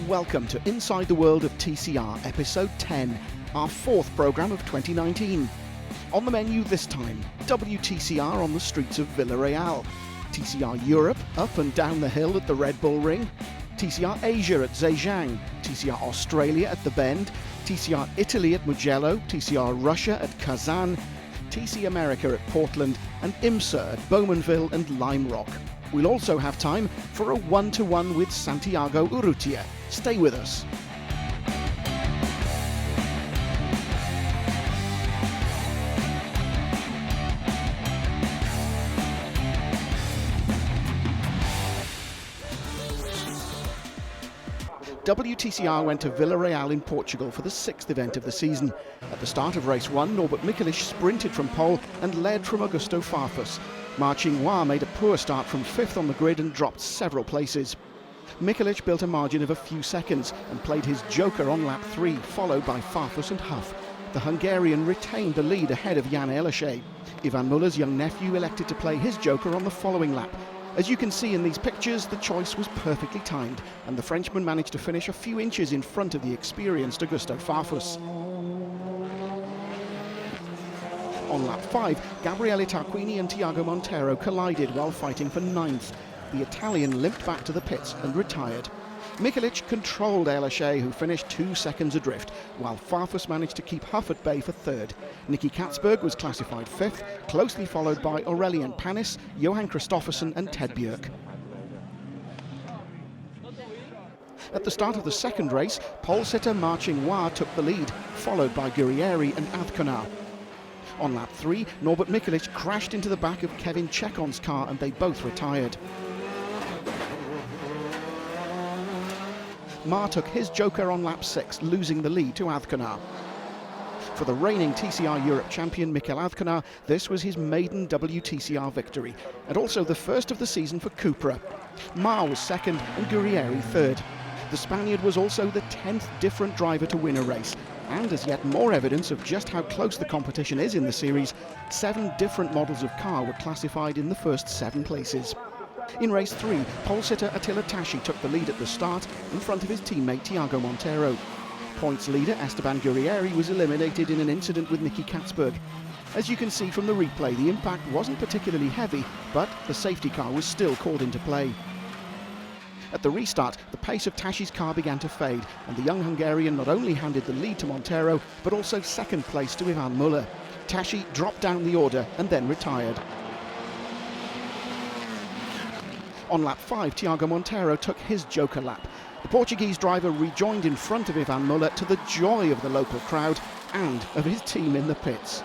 Welcome to Inside the World of TCR, Episode 10, our fourth programme of 2019. On the menu this time, WTCR on the streets of Vila Real, TCR Europe up and down the hill at the Red Bull Ring, TCR Asia at Zhejiang, TCR Australia at the Bend, TCR Italy at Mugello, TCR Russia at Kazan, TCR America at Portland and IMSA at Bowmanville and Lime Rock. We'll also have time for a one-to-one with Santiago Urrutia. Stay with us. WTCR went to Vila Real in Portugal for the sixth event of the season. At the start of race one, Norbert Michelin sprinted from pole and led from Augusto Farfus. Ma Qinghua made a poor start from fifth on the grid and dropped several places. Michelin built a margin of a few seconds and played his joker on lap 3, followed by Farfus and Huff. The Hungarian retained the lead ahead of Jan Elishay. Ivan Muller's young nephew elected to play his joker on the following lap. As you can see in these pictures, the choice was perfectly timed, and the Frenchman managed to finish a few inches in front of the experienced Augusto Farfus. On lap 5, Gabriele Tarquini and Tiago Montero collided while fighting for ninth. The Italian limped back to the pits and retired. Michelin controlled Elishay, who finished 2 seconds adrift, while Farfus managed to keep Huff at bay for third. Nicky Katzberg was classified fifth, closely followed by Aurelien Panis, Johan Christoffersen and Ted Björk. At the start of the second race, pole sitter Ma Qinghua took the lead, followed by Guerrieri and Azcona. On lap 3, Norbert Michelin crashed into the back of Kevin Chekon's car and they both retired. Ma took his joker on lap 6, losing the lead to Azcona. For the reigning TCR Europe champion Mikel Azcona, this was his maiden WTCR victory, and also the first of the season for Cupra. Ma was second and Guerrieri third. The Spaniard was also the 10th different driver to win a race, and as yet more evidence of just how close the competition is in the series, 7 different models of car were classified in the first 7 places. In race 3, pole sitter Attila Tasci took the lead at the start in front of his teammate Tiago Montero. Points leader Esteban Guerrieri was eliminated in an incident with Nicky Katzberg. As you can see from the replay, the impact wasn't particularly heavy, but the safety car was still called into play. At the restart, the pace of Tasci's car began to fade, and the young Hungarian not only handed the lead to Montero, but also second place to Ivan Muller. Tasci dropped down the order and then retired. On lap 5, Tiago Montero took his joker lap. The Portuguese driver rejoined in front of Ivan Muller to the joy of the local crowd and of his team in the pits.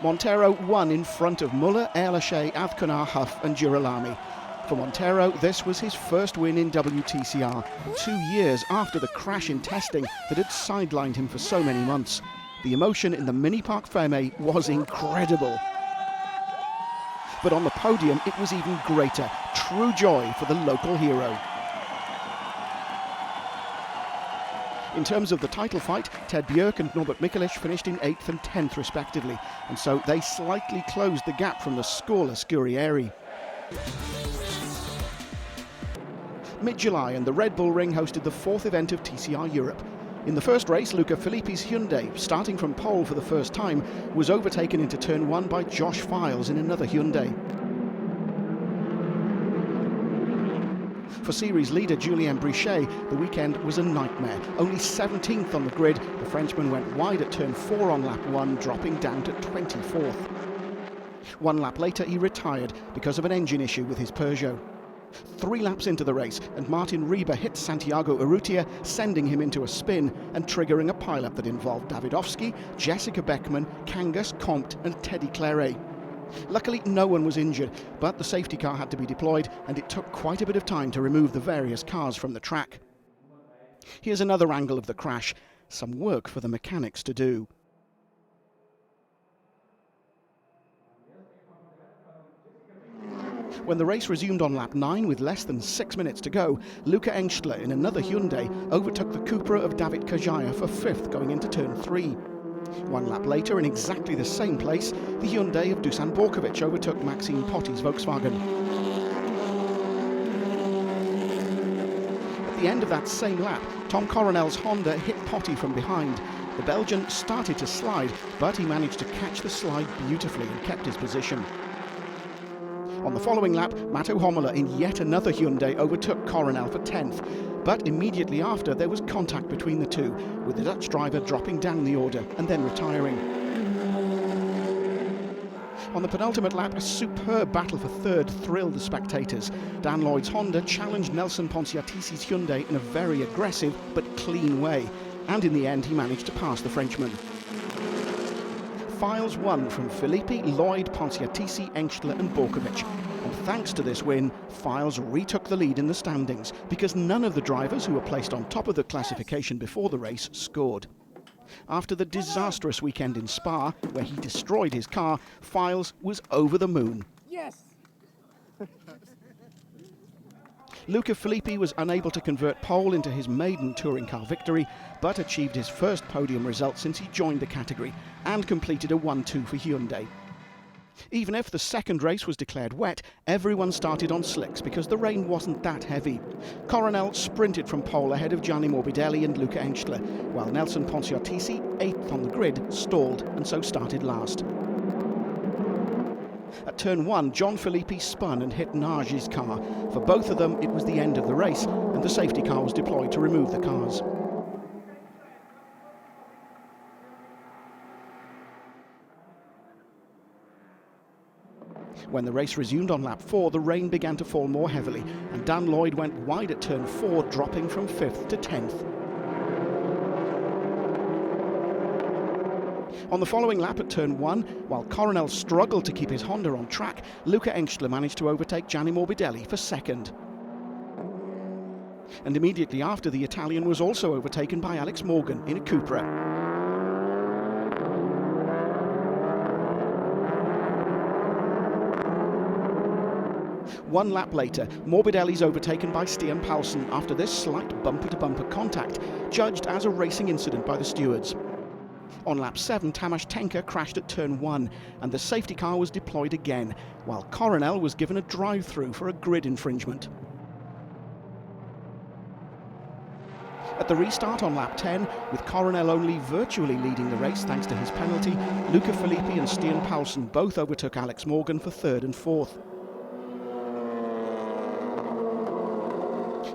Montero won in front of Muller, Elishay, Azcona, Huff and Girolami. For Montero, this was his first win in WTCR, 2 years after the crash in testing that had sidelined him for so many months. The emotion in the Mini Parc Fermé was incredible. But on the podium, it was even greater. True joy for the local hero. In terms of the title fight, Ted Björk and Norbert Michelin finished in 8th and 10th respectively, and so they slightly closed the gap from the scoreless Guerrieri. Mid-July and the Red Bull Ring hosted the 4th event of TCR Europe. In the first race, Luca Filippi's Hyundai, starting from pole for the first time, was overtaken into turn 1 by Josh Files in another Hyundai. For series leader Julien Brichet, the weekend was a nightmare. Only 17th on the grid, the Frenchman went wide at turn 4 on lap 1, dropping down to 24th. 1 lap later, he retired because of an engine issue with his Peugeot. 3 laps into the race, and Martin Rieber hit Santiago Urrutia, sending him into a spin and triggering a pileup that involved Davidovski, Jessica Beckman, Kangas, Comte and Teddy Claret. Luckily, no one was injured, but the safety car had to be deployed, and it took quite a bit of time to remove the various cars from the track. Here's another angle of the crash. Some work for the mechanics to do. When the race resumed on lap 9 with less than 6 minutes to go, Luca Engstler in another Hyundai overtook the Cupra of David Kajaya for 5th going into turn 3. 1 lap later, in exactly the same place, the Hyundai of Dusan Borkovic overtook Maxime Potti's Volkswagen. the end of that same lap, Tom Coronel's Honda hit Potty from behind. The Belgian started to slide, but he managed to catch the slide beautifully and kept his position. On the following lap, Matto Homola in yet another Hyundai overtook Coronel for 10th, but immediately after there was contact between the two, with the Dutch driver dropping down the order and then retiring. On the penultimate lap, a superb battle for third thrilled the spectators. Dan Lloyd's Honda challenged Nelson Ponciatissi's Hyundai in a very aggressive but clean way, and in the end he managed to pass the Frenchman. Files won from Filippi, Lloyd, Ponciatissi, Engstler and Borkovic. And thanks to this win, Files retook the lead in the standings because none of the drivers who were placed on top of the classification before the race scored. After the disastrous weekend in Spa, where he destroyed his car, Files was over the moon. Yes! Luca Filippi was unable to convert pole into his maiden touring car victory, but achieved his first podium result since he joined the category and completed a 1-2 for Hyundai. Even if the second race was declared wet, everyone started on slicks because the rain wasn't that heavy. Coronel sprinted from pole ahead of Gianni Morbidelli and Luca Engstler, while Nelson Ponciatissi, 8th on the grid, stalled and so started last. At turn 1, John Filippi spun and hit Nage's car. For both of them, it was the end of the race, and the safety car was deployed to remove the cars. When the race resumed on lap 4, the rain began to fall more heavily, and Dan Lloyd went wide at turn 4, dropping from 5th to 10th. On the following lap at turn 1, while Coronel struggled to keep his Honda on track, Luca Engstler managed to overtake Gianni Morbidelli for 2nd. And immediately after, the Italian was also overtaken by Alex Morgan in a Cupra. One lap later, Morbidelli's overtaken by Stian Paulsen after this slight bumper-to-bumper contact, judged as a racing incident by the stewards. On lap 7, Tamas Tenka crashed at turn 1, and the safety car was deployed again, while Coronel was given a drive-through for a grid infringement. At the restart on lap 10, with Coronel only virtually leading the race thanks to his penalty, Luca Filippi and Stian Paulsen both overtook Alex Morgan for 3rd and 4th.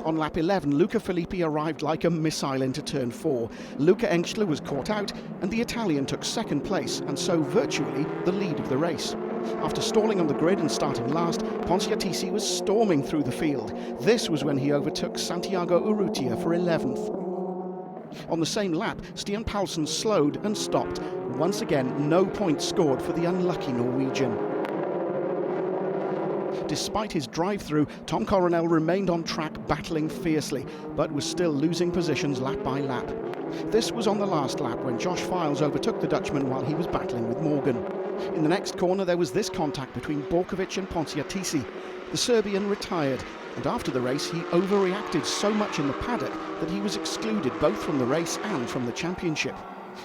On lap 11, Luca Filippi arrived like a missile into turn 4. Luca Engstler was caught out, and the Italian took 2nd place, and so virtually the lead of the race. After stalling on the grid and starting last, Ponciatissi was storming through the field. This was when he overtook Santiago Urrutia for 11th. On the same lap, Stian Paulsen slowed and stopped. Once again, no points scored for the unlucky Norwegian. Despite his drive-through, Tom Coronel remained on track battling fiercely, but was still losing positions lap by lap. This was on the last lap when Josh Files overtook the Dutchman while he was battling with Morgan. In the next corner there was this contact between Borkovic and Ponciatissi. The Serbian retired, and after the race he overreacted so much in the paddock that he was excluded both from the race and from the championship.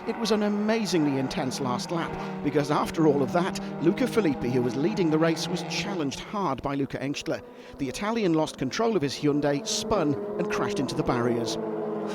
It was an amazingly intense last lap, because after all of that, Luca Filippi, who was leading the race, was challenged hard by Luca Engstler. The Italian lost control of his Hyundai, spun and crashed into the barriers.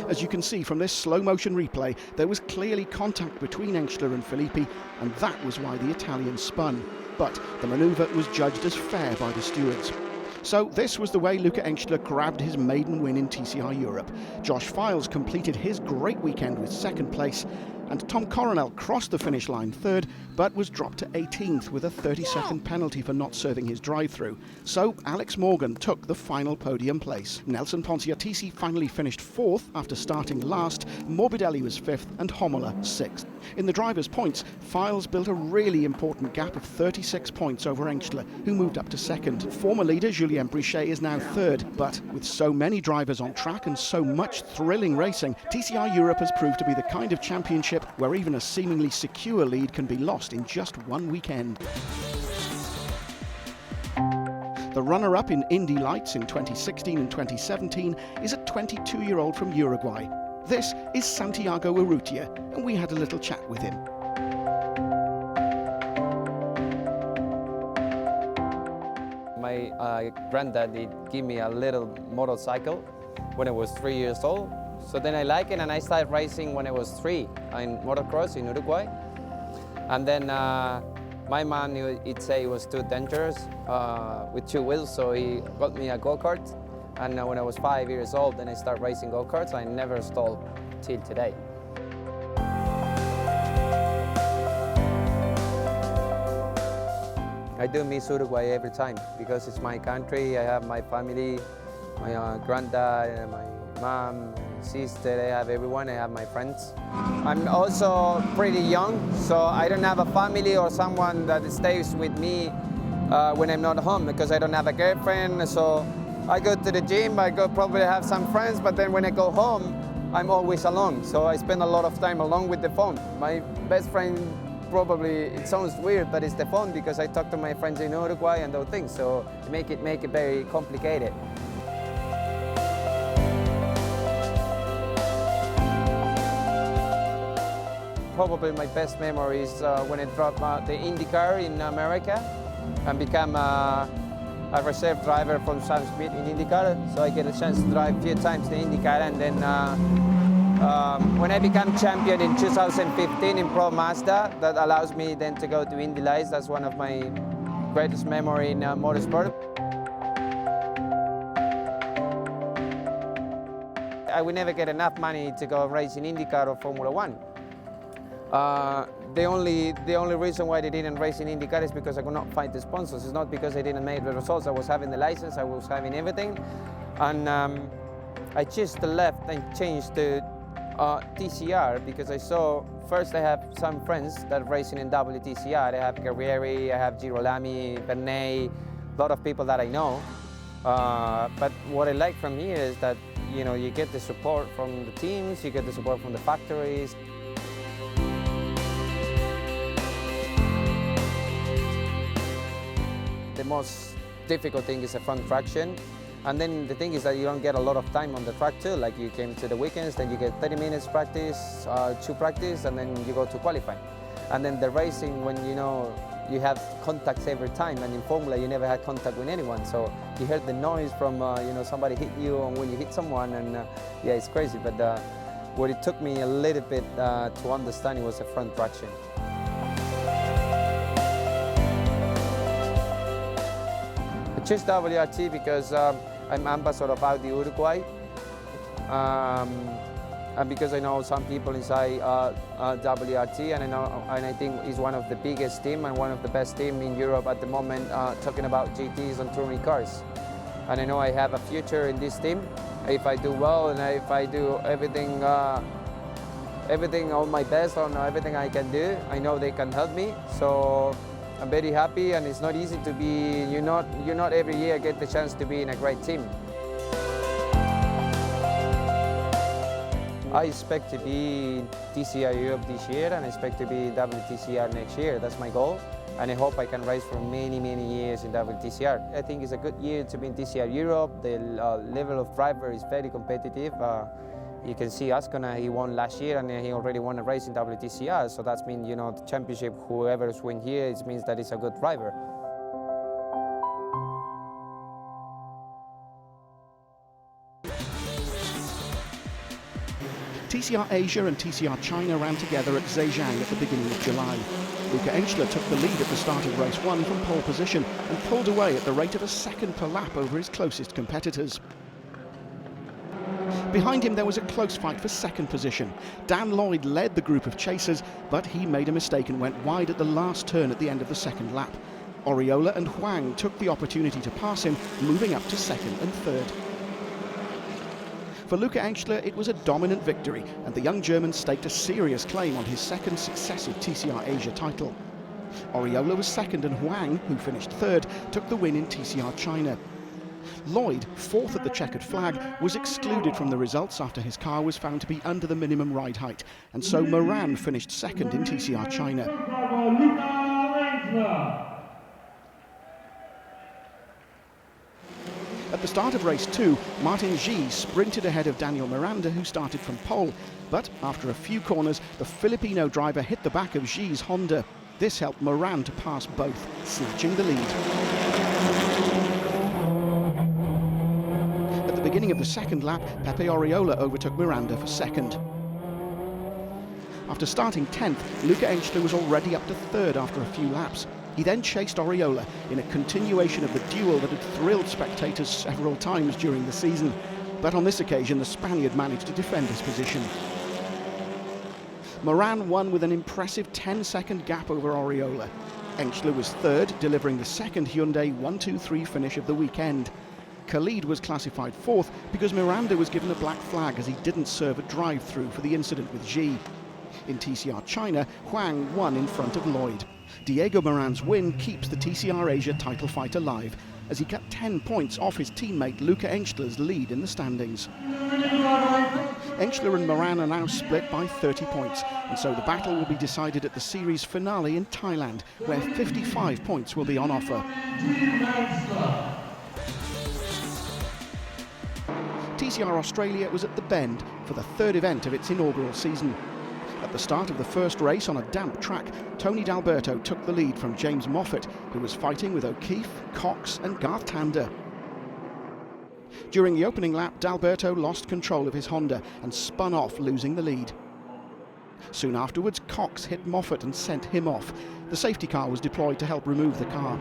As you can see from this slow-motion replay, there was clearly contact between Engstler and Filippi, and that was why the Italian spun. But the manoeuvre was judged as fair by the stewards. So this was the way Luca Engstler grabbed his maiden win in TCR Europe. Josh Files completed his great weekend with 2nd place, and Tom Coronel crossed the finish line 3rd, but was dropped to 18th with a 30-second penalty for not serving his drive-through. So Alex Morgan took the final podium place. Nelson Ponciatissi finally finished 4th after starting last, Morbidelli was 5th and Homola 6th. In the drivers' points, Files built a really important gap of 36 points over Engstler, who moved up to 2nd. Former leader Julien Brichet is now 3rd, but with so many drivers on track and so much thrilling racing, TCR Europe has proved to be the kind of championship where even a seemingly secure lead can be lost in just one weekend. The runner-up in Indy Lights in 2016 and 2017 is a 22-year-old from Uruguay. This is Santiago Urrutia, and we had a little chat with him. My granddad gave me a little motorcycle when I was 3 years old. So then I like it, and I started racing when I was 3 in motocross in Uruguay. And then my man, he'd say it was too dangerous with 2 wheels, so he got me a go-kart. And when I was 5 years old, then I started racing go-karts. I never stalled till today. I do miss Uruguay every time because it's my country. I have my family, my granddad, my mom, my sister. I have everyone. I have my friends. I'm also pretty young, so I don't have a family or someone that stays with me when I'm not home because I don't have a girlfriend. So I go to the gym, I go probably have some friends, but then when I go home, I'm always alone. So I spend a lot of time alone with the phone. My best friend, probably, it sounds weird, but it's the phone because I talk to my friends in Uruguay and those things, so make it very complicated. Probably my best memory is when I dropped the IndyCar in America and become a reserve driver from Sam Smith in IndyCar, so I get a chance to drive a few times the IndyCar, and then when I became champion in 2015 in Pro Mazda, that allows me then to go to Indy Lights. That's one of my greatest memories in motorsport. I would never get enough money to go race in IndyCar or Formula One. The only reason why they didn't race in IndyCar is because I could not find the sponsors. It's not because I didn't make the results. I was having the license, I was having everything, and I just left and changed to TCR because I saw, first I have some friends that are racing in WTCR. I have Guerrieri, I have Girolami, Bernay, a lot of people that I know. But what I like from here is that, you know, you get the support from the teams, you get the support from the factories. The most difficult thing is the front traction. And then the thing is that you don't get a lot of time on the track too. Like you came to the weekends, then you get 30 minutes practice, 2 practice, and then you go to qualify. And then the racing, when you know you have contacts every time, and in Formula you never had contact with anyone. So you heard the noise from you know, somebody hit you, and when you hit someone, and yeah, it's crazy. But what it took me a little bit to understand it was the front traction. I chose WRT because I'm ambassador of Audi Uruguay, and because I know some people inside WRT, and I think it's one of the biggest team and one of the best team in Europe at the moment, talking about GTs and touring cars. And I know I have a future in this team if I do well and if I do everything on my best, on everything I can do. I know they can help me. So I'm very happy, and it's not easy to be, you're not every year get the chance to be in a great team. I expect to be TCR Europe this year, and I expect to be WTCR next year. That's my goal, and I hope I can race for many, many years in WTCR. I think it's a good year to be in TCR Europe. The level of driver is very competitive. You can see Ascona, he won last year, and he already won a race in WTCR. So that means, you know, the championship, whoever's win here, it means that it's a good driver. TCR Asia and TCR China ran together at Zhejiang at the beginning of July. Luca Enschler took the lead at the start of race 1 from pole position and pulled away at the rate of a second per lap over his closest competitors. Behind him there was a close fight for second position. Dan Lloyd led the group of chasers, but he made a mistake and went wide at the last turn at the end of the second lap. Oriola and Huang took the opportunity to pass him, moving up to second and third. For Luca Enschler, it was a dominant victory, and the young German staked a serious claim on his second successive TCR Asia title. Oriola was second, and Huang, who finished third, took the win in TCR China. Lloyd, fourth at the checkered flag, was excluded from the results after his car was found to be under the minimum ride height, and so Moran finished second in TCR China. At the start of race 2, Martin Xi sprinted ahead of Daniel Miranda, who started from pole, but after a few corners, the Filipino driver hit the back of Xi's Honda. This helped Moran to pass both, snatching the lead. At the beginning beginning of the second lap, Pepe Oriola overtook Miranda for second. After starting 10th, Luca Enschler was already up to third after a few laps. He then chased Oriola in a continuation of the duel that had thrilled spectators several times during the season. But on this occasion, the Spaniard managed to defend his position. Moran won with an impressive 10-second gap over Oriola. Enschler was third, delivering the second Hyundai 1-2-3 finish of the weekend. Khalid was classified fourth because Miranda was given a black flag as he didn't serve a drive-through for the incident with Xi. In TCR China, Huang won in front of Lloyd. Diego Moran's win keeps the TCR Asia title fight alive as he cut 10 points off his teammate Luca Enschler's lead in the standings. Enschler and Moran are now split by 30 points, and so the battle will be decided at the series finale in Thailand, where 55 points will be on offer. TCR Australia was at the Bend for the third event of its inaugural season. At the start of the first race on a damp track, Tony D'Alberto took the lead from James Moffat, who was fighting with O'Keefe, Cox and Garth Tander. During the opening lap, D'Alberto lost control of his Honda and spun off, losing the lead. Soon afterwards, Cox hit Moffat and sent him off. The safety car was deployed to help remove the car.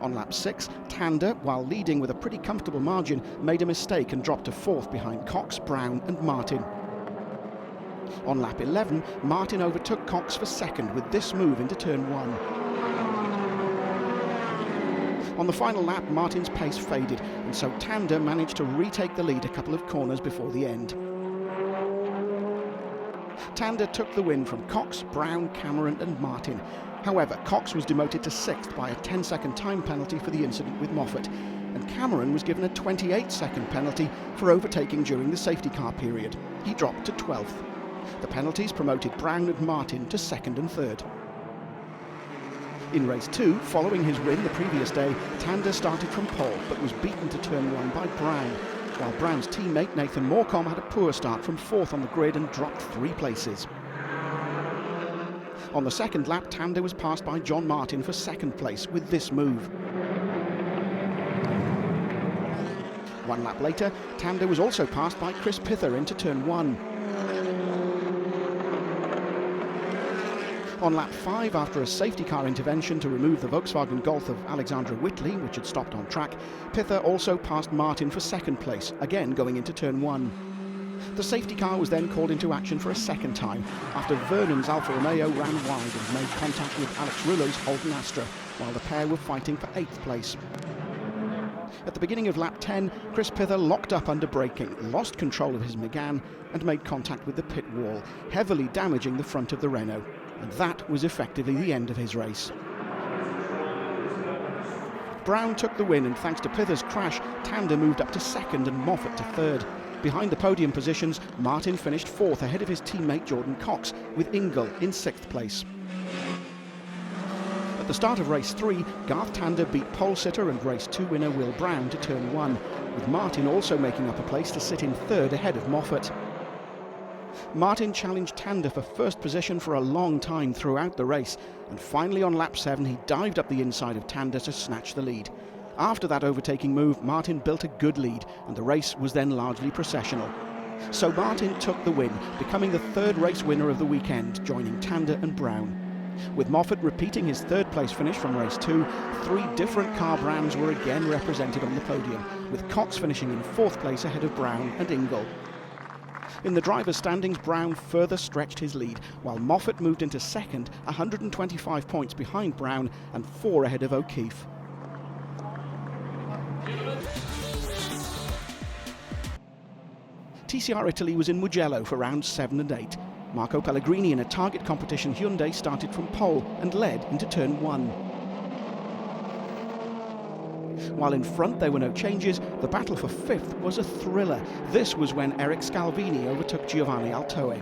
On lap 6, Tander, while leading with a pretty comfortable margin, made a mistake and dropped to fourth behind Cox, Brown and Martin. On lap 11, Martin overtook Cox for second with this move into turn 1. On the final lap, Martin's pace faded, and so Tander managed to retake the lead a couple of corners before the end. Tander took the win from Cox, Brown, Cameron and Martin. However, Cox was demoted to 6th by a 10-second time penalty for the incident with Moffat, and Cameron was given a 28-second penalty for overtaking during the safety car period. He dropped to 12th. The penalties promoted Brown and Martin to 2nd and 3rd. In race 2, following his win the previous day, Tander started from pole but was beaten to turn 1 by Brown, while Brown's teammate Nathan Morecombe had a poor start from 4th on the grid and dropped 3 places. On the second lap, Tander was passed by John Martin for 2nd place with this move. 1 lap later, Tander was also passed by Chris Pither into turn 1. On lap 5, after a safety car intervention to remove the Volkswagen Golf of Alexandra Whitley, which had stopped on track, Pither also passed Martin for 2nd place, again going into turn 1. The safety car was then called into action for a second time after Vernon's Alfa Romeo ran wide and made contact with Alex Rullo's Holden Astra, while the pair were fighting for 8th place. At the beginning of lap 10, Chris Pither locked up under braking, lost control of his Megane and made contact with the pit wall, heavily damaging the front of the Renault. And that was effectively the end of his race. Brown took the win, and thanks to Pither's crash, Tander moved up to 2nd and Moffat to 3rd. Behind the podium positions, Martin finished 4th ahead of his teammate Jordan Cox, with Ingle in 6th place. At the start of race 3, Garth Tander beat pole sitter and race 2 winner Will Brown to turn 1, with Martin also making up a place to sit in 3rd ahead of Moffat. Martin challenged Tander for 1st position for a long time throughout the race, and finally on lap 7 he dived up the inside of Tander to snatch the lead. After that overtaking move, Martin built a good lead, and the race was then largely processional. So Martin took the win, becoming the 3rd race winner of the weekend, joining Tander and Brown. With Moffat repeating his 3rd place finish from race 2, 3 different car brands were again represented on the podium, with Cox finishing in 4th place ahead of Brown and Ingle. In the drivers' standings, Brown further stretched his lead, while Moffat moved into 2nd, 125 points behind Brown and 4 ahead of O'Keefe. TCR Italy was in Mugello for rounds 7 and 8. Marco Pellegrini in a target competition Hyundai started from pole and led into turn 1. While in front there were no changes, the battle for 5th was a thriller. This was when Eric Scalvini overtook Giovanni Altoe.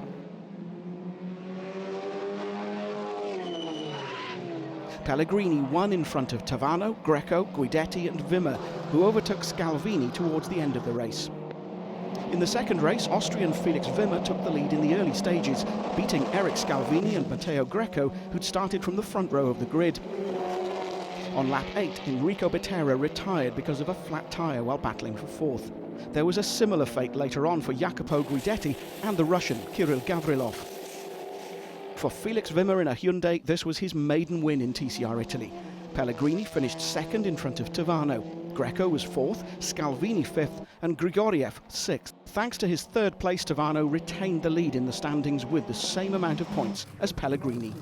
Pellegrini won in front of Tavano, Greco, Guidetti and Wimmer, who overtook Scalvini towards the end of the race. In the second race, Austrian Felix Wimmer took the lead in the early stages, beating Eric Scalvini and Matteo Greco, who'd started from the front row of the grid. On lap 8, Enrico Bettera retired because of a flat tyre while battling for fourth. There was a similar fate later on for Jacopo Guidetti and the Russian Kirill Gavrilov. For Felix Wimmer in a Hyundai, this was his maiden win in TCR Italy. Pellegrini finished second in front of Tavano. Greco was fourth, Scalvini fifth, and Grigoriev sixth. Thanks to his third place, Tavano retained the lead in the standings with the same amount of points as Pellegrini.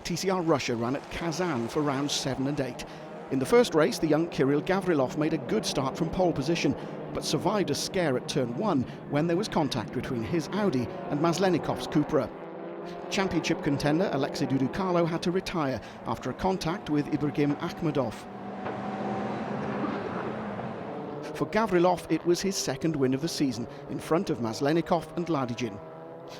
TCR Russia ran at Kazan for rounds 7 and 8. In the first race, the young Kirill Gavrilov made a good start from pole position, but survived a scare at turn 1 when there was contact between his Audi and Maslenikov's Cupra. Championship contender Alexei Dudukalo had to retire after a contact with Ibrahim Akhmedov. For Gavrilov, it was his second win of the season, in front of Maslenikov and Ladijin.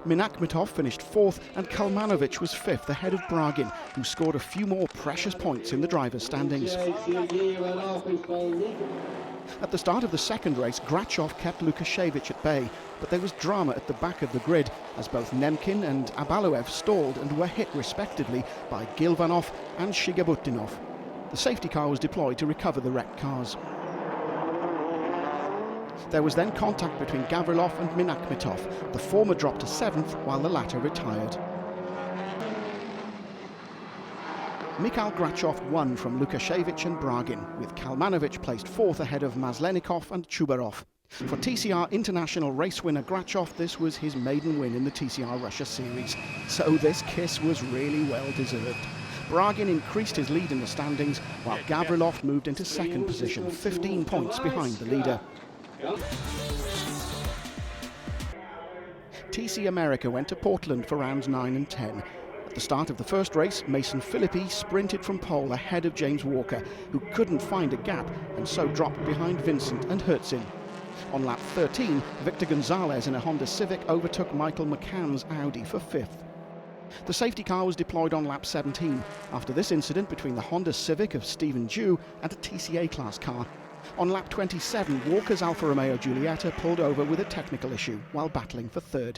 Minakmitov finished fourth and Kalmanovic was fifth ahead of Bragin, who scored a few more precious points in the drivers' standings. At the start of the second race, Grachov kept Lukashevich at bay, but there was drama at the back of the grid as both Nemkin and Abaluev stalled and were hit respectively by Gilvanov and Shigabutinov. The safety car was deployed to recover the wrecked cars. There was then contact between Gavrilov and Minakmitov. The former dropped to 7th while the latter retired. Mikhail Grachov won from Lukashevich and Bragin, with Kalmanovic placed 4th ahead of Maslenikov and Chubarov. For TCR International race winner Grachov, this was his maiden win in the TCR Russia series, so this kiss was really well deserved. Bragin increased his lead in the standings, while Gavrilov moved into second position, 15 points behind the leader. TC America went to Portland for rounds 9 and 10. At the start of the first race, Mason Philippi sprinted from pole ahead of James Walker, who couldn't find a gap and so dropped behind Vincent and Hertzin. On lap 13, Victor Gonzalez in a Honda Civic overtook Michael McCann's Audi for 5th. The safety car was deployed on lap 17 after this incident between the Honda Civic of Stephen Dew and a TCA class car. On lap 27, Walker's Alfa Romeo Giulietta pulled over with a technical issue while battling for 3rd.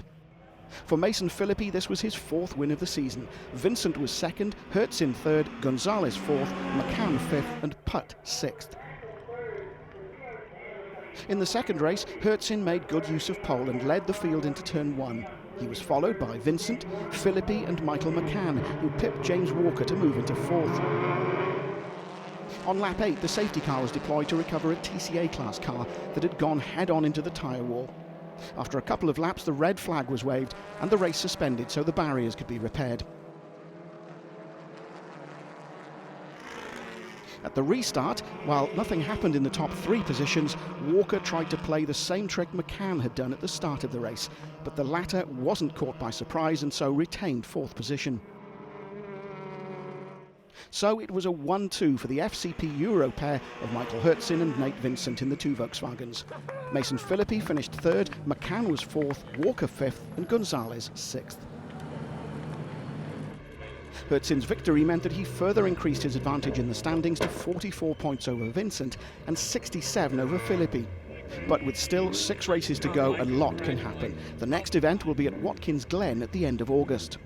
For Mason Philippi, this was his 4th win of the season. Vincent was 2nd, Hertzin 3rd, Gonzalez 4th, McCann 5th and Putt 6th. In the second race, Hertzin made good use of pole and led the field into turn 1. He was followed by Vincent, Philippi and Michael McCann, who pipped James Walker to move into 4th. On lap 8, the safety car was deployed to recover a TCA class car that had gone head-on into the tyre wall. After a couple of laps, the red flag was waved and the race suspended so the barriers could be repaired. At the restart, while nothing happened in the top 3 positions, Walker tried to play the same trick McCann had done at the start of the race, but the latter wasn't caught by surprise and so retained 4th position. So it was a 1-2 for the FCP Euro pair of Michael Hertzin and Nate Vincent in the 2 Volkswagens. Mason Philippi finished 3rd, McCann was 4th, Walker 5th and Gonzalez 6th. Hertzin's victory meant that he further increased his advantage in the standings to 44 points over Vincent and 67 over Philippi. But with still 6 races to go, a lot can happen. The next event will be at Watkins Glen at the end of August.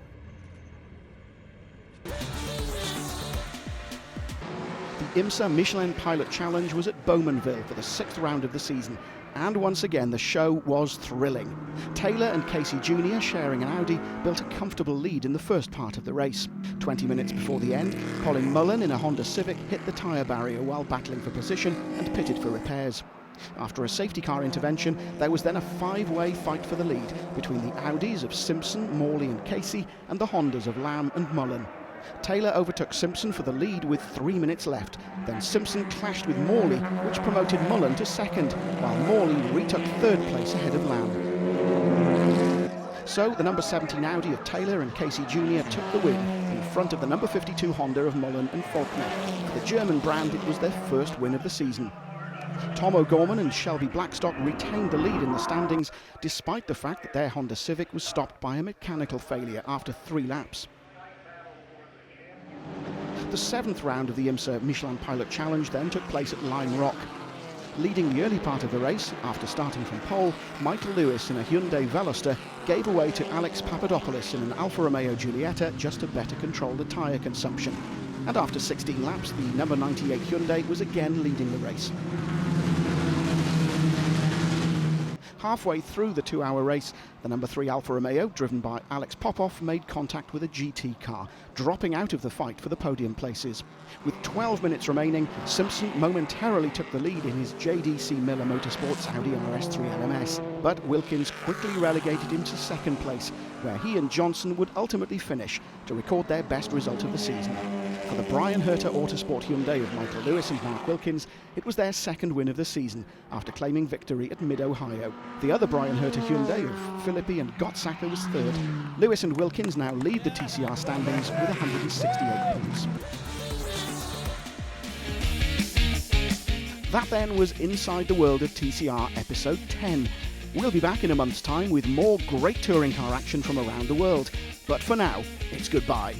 The IMSA Michelin Pilot Challenge was at Bowmanville for the 6th round of the season, and once again the show was thrilling. Taylor and Casey Jr., sharing an Audi, built a comfortable lead in the first part of the race. 20 minutes before the end, Colin Mullen in a Honda Civic hit the tyre barrier while battling for position and pitted for repairs. After a safety car intervention, there was then a 5-way fight for the lead between the Audis of Simpson, Morley and Casey and the Hondas of Lamb and Mullen. Taylor overtook Simpson for the lead with 3 minutes left. Then Simpson clashed with Morley, which promoted Mullen to 2nd, while Morley retook 3rd place ahead of Lamb. So the number 17 Audi of Taylor and Casey Jr. took the win in front of the number 52 Honda of Mullen and Faulkner. For the German brand, it was their first win of the season. Tom O'Gorman and Shelby Blackstock retained the lead in the standings, despite the fact that their Honda Civic was stopped by a mechanical failure after 3 laps. The 7th round of the IMSA Michelin Pilot Challenge then took place at Lime Rock. Leading the early part of the race, after starting from pole, Michael Lewis in a Hyundai Veloster gave away to Alex Papadopoulos in an Alfa Romeo Giulietta just to better control the tyre consumption. And after 16 laps, the number 98 Hyundai was again leading the race. Halfway through the 2-hour race, the number 3 Alfa Romeo, driven by Alex Popov, made contact with a GT car, dropping out of the fight for the podium places. With 12 minutes remaining, Simpson momentarily took the lead in his JDC Miller Motorsports Audi RS3 LMS, but Wilkins quickly relegated him to second place, where he and Johnson would ultimately finish to record their best result of the season. For the Brian Herter Autosport Hyundai of Michael Lewis and Mark Wilkins, it was their second win of the season, after claiming victory at Mid-Ohio. The other Brian Herter Hyundai of Philippi and Gottsacker was third. Lewis and Wilkins now lead the TCR standings with 168 points. That then was Inside the World of TCR episode 10. We'll be back in a month's time with more great touring car action from around the world. But for now, it's goodbye.